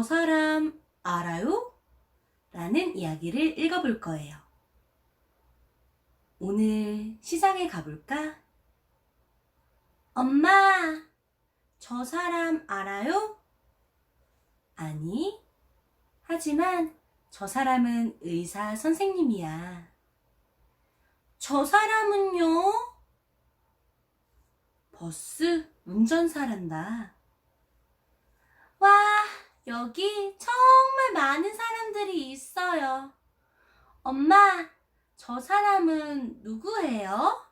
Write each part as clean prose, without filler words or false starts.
저 사람 알아요? 라는 이야기를 읽어볼 거예요. 오늘 시장에 가볼까? 엄마, 저 사람 알아요? 아니, 하지만 저 사람은 의사 선생님이야. 저 사람은요? 버스 운전사란다. 와, 여기 정말 많은 사람들이 있어요. 엄마, 저 사람은 누구예요?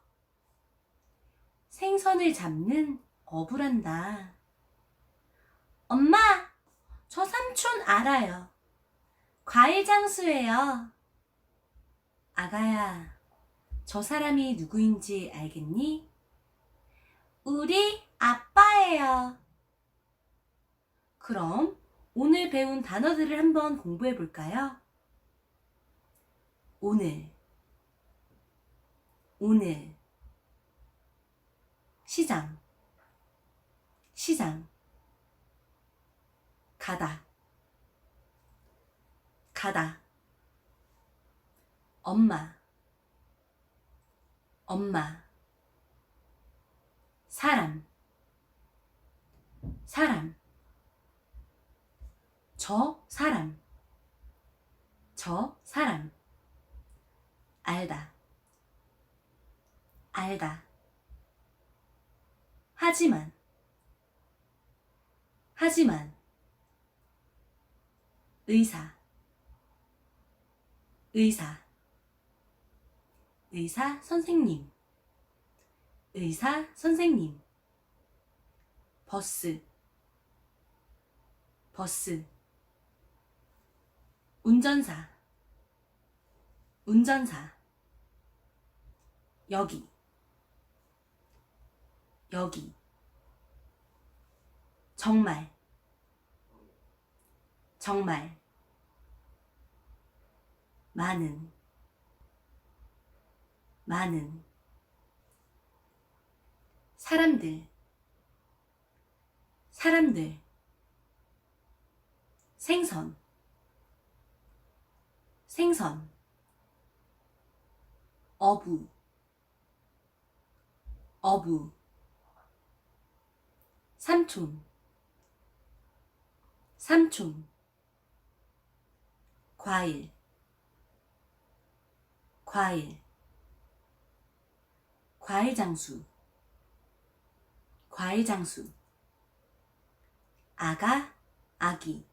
생선을 잡는 어부란다. 엄마, 저 삼촌 알아요. 과일 장수예요. 아가야, 저 사람이 누구인지 알겠니? 우리 아빠예요. 그럼 오늘 배운 단어들을 한번 공부해 볼까요? 오늘, 시장, 가다, 엄마, 사람, 저 사람, 알다, 하지만, 의사, 선생님, 버스, 운전사, 여기, 정말, 많은, 사람들, 생선, 어부, 삼촌, 과일, 과일 장수, 아가, 아기,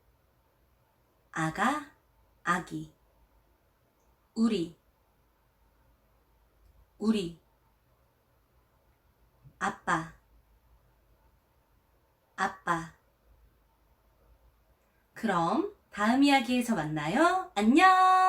우리, 아빠, 그럼 다음 이야기에서 만나요. 안녕!